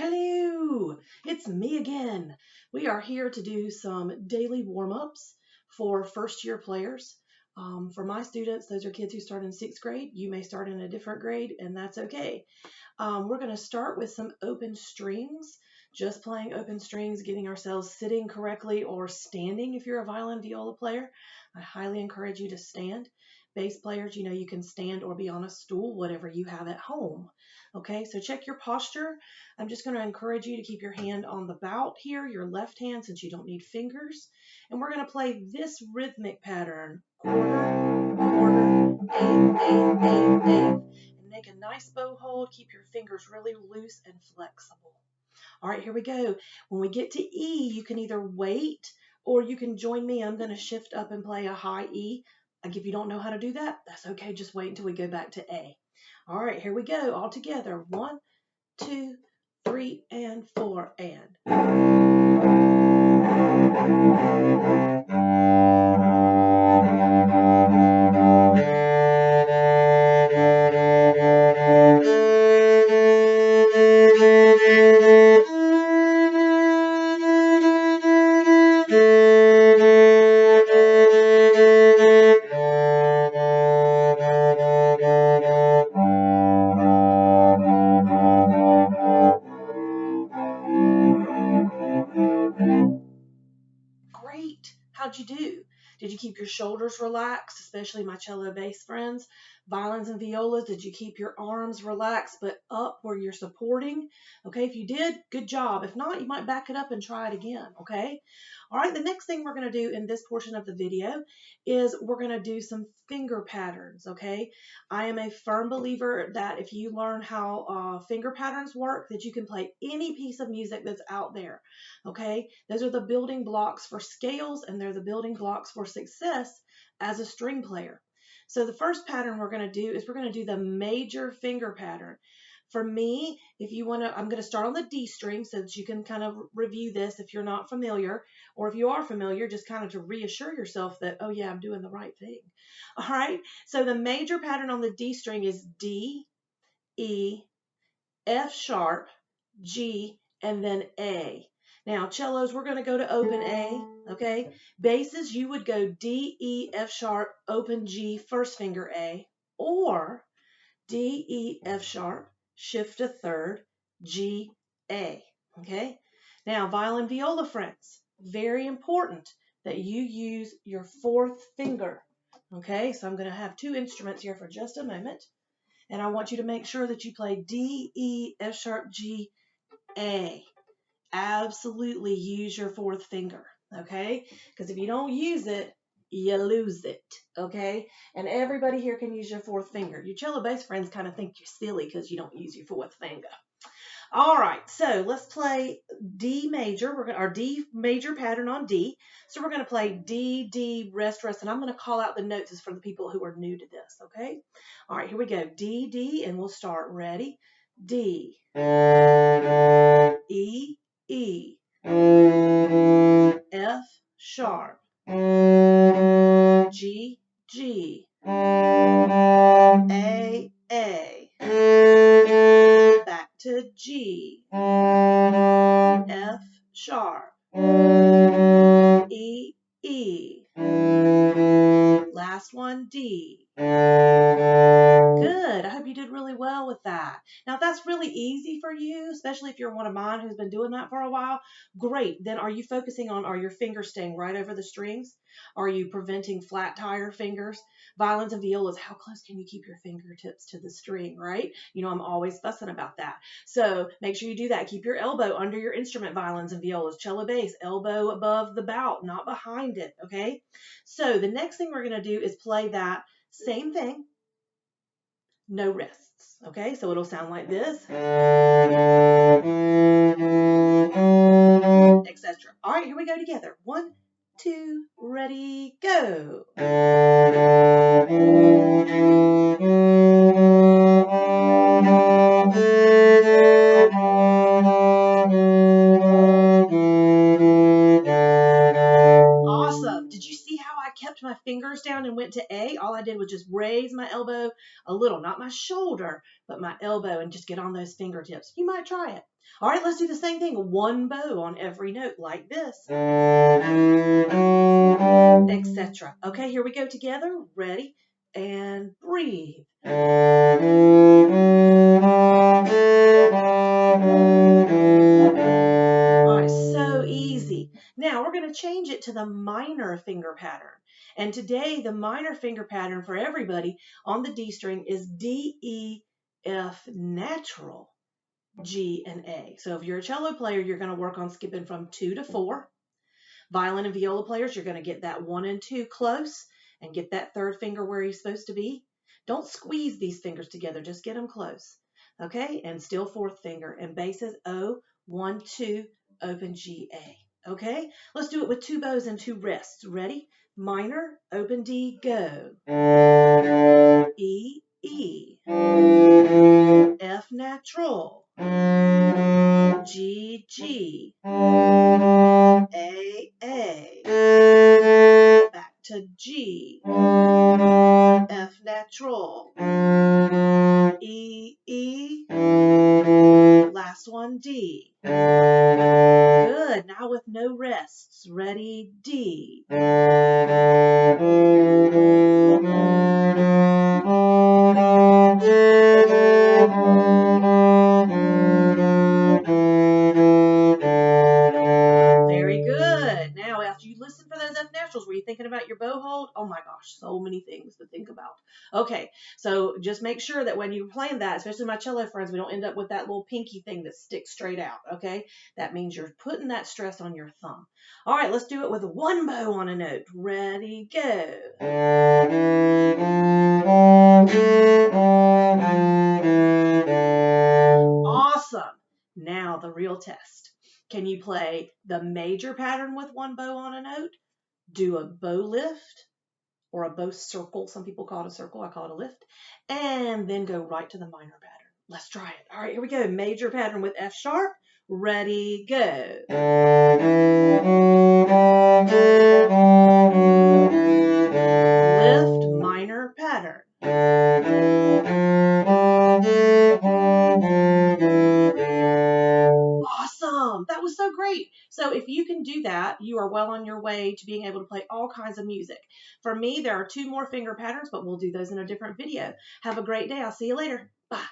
Hello, it's me again. We are here to do some daily warm-ups for first-year players. For my students, those are kids who start in sixth grade. You may start in a different grade, and that's okay. We're going to start with some open strings, just playing open strings, getting ourselves sitting correctly or standing if you're a violin viola player. I highly encourage you to stand. Bass players, you can stand or be on a stool, whatever you have at home. Okay, so check your posture. I'm just going to encourage you to keep your hand on the bout here, your left hand, since you don't need fingers. And we're going to play this rhythmic pattern, quarter, quarter, eighth. And make a nice bow hold. Keep your fingers really loose and flexible. All right, here we go. When we get to E, you can either wait or you can join me. I'm going to shift up and play a high E. Like if you don't know how to do that, that's okay. Just wait until we go back to A. All right, here we go. All together. 1, 2, 3, and 4, and. Great. How'd you do? Did you keep your shoulders relaxed, especially my cello bass friends? Violins and violas, did you keep your arms relaxed but up where you're supporting? Okay, if you did, good job. If not, you might back it up and try it again, okay? All right, the next thing we're going to do in this portion of the video is we're going to do some finger patterns, okay? I am a firm believer that if you learn how finger patterns work, that you can play any piece of music that's out there, okay? Those are the building blocks for scales, and they're the building blocks for success as a string player. So the first pattern we're going to do is we're going to do the major finger pattern. For me, if you want to, I'm going to start on the D string so that you can kind of review this if you're not familiar, or if you are familiar, just kind of to reassure yourself that, oh yeah, I'm doing the right thing. All right, so the major pattern on the D string is D, E, F sharp, G, and then A. Now, cellos, we're going to go to open A, okay? Basses, you would go D, E, F sharp, open G, first finger A, or D, E, F sharp, shift to third, G, A, okay? Now, violin viola friends, very important that you use your fourth finger, okay? So I'm going to have two instruments here for just a moment, and I want you to make sure that you play D, E, F sharp, G, A. Absolutely use your fourth finger, okay? Because if you don't use it, you lose it, okay? And everybody here can use your fourth finger. Your cello bass friends kind of think you're silly because you don't use your fourth finger. All right, so let's play D major. Our D major pattern on D. So we're going to play D, D, rest, rest, and I'm going to call out the notes as for the people who are new to this, okay? All right, here we go. D, D, and we'll start. Ready? D, E, E, F sharp, G, G, A, back to G, F sharp, E, E, last one D. Good. I hope you did really well with that. Now, if that's really easy for you, especially if you're one of mine who's been doing that for a while, great. Then are you focusing on, are your fingers staying right over the strings? Are you preventing flat tire fingers? Violins and violas, how close can you keep your fingertips to the string, right? I'm always fussing about that. So make sure you do that. Keep your elbow under your instrument, violins and violas. Cello bass, elbow above the bout, not behind it, okay? So the next thing we're going to do is play that same thing, no rests, okay? So it'll sound like this, etc. All right, here we go together. 1, 2, ready, go. Awesome. Did you see how I kept dipped my fingers down and went to A, all I did was just raise my elbow a little, not my shoulder, but my elbow, and just get on those fingertips. You might try it. All right, let's do the same thing. One bow on every note like this, etc. Okay, here we go together. Ready? And breathe. All right, so easy. Now we're going to change it to the minor finger pattern. And today the minor finger pattern for everybody on the D string is D, E, F natural, G, and A. So if you're a cello player, you're going to work on skipping from 2 to 4. Violin and viola players, you're going to get that 1 and 2 close and get that third finger where he's supposed to be. Don't squeeze these fingers together, just get them close. Okay, and still fourth finger. And bass is O, 1, 2, open G, A. Okay, let's do it with 2 bows and 2 wrists. Ready? Minor, open D, go. E, E. F natural. G, G. A, A. Back to G. F natural. E, E. Last one, D. Good. Now with no rests. Ready, D. Very good. Now, after you listen for those F naturals, were you thinking about your bow hold? Oh my gosh, so many things to think about. Okay, so just make sure that when you're playing that, especially my cello friends, we don't end up with that little pinky thing that sticks straight out, okay? That means you're putting that stress on your thumb. All right, let's do it with 1 bow on a note. Ready, go. Awesome. Now the real test. Can you play the major pattern with 1 bow on a note? Do a bow lift or a bow circle. Some people call it a circle. I call it a lift. And then go right to the minor pattern. Let's try it. All right, here we go. Major pattern with F sharp. Ready, go. Lift, minor pattern. Awesome. That was so great. So if you can do that, you are well on your way to being able to play all kinds of music. For me, there are 2 more finger patterns, but we'll do those in a different video. Have a great day. I'll see you later. Bye.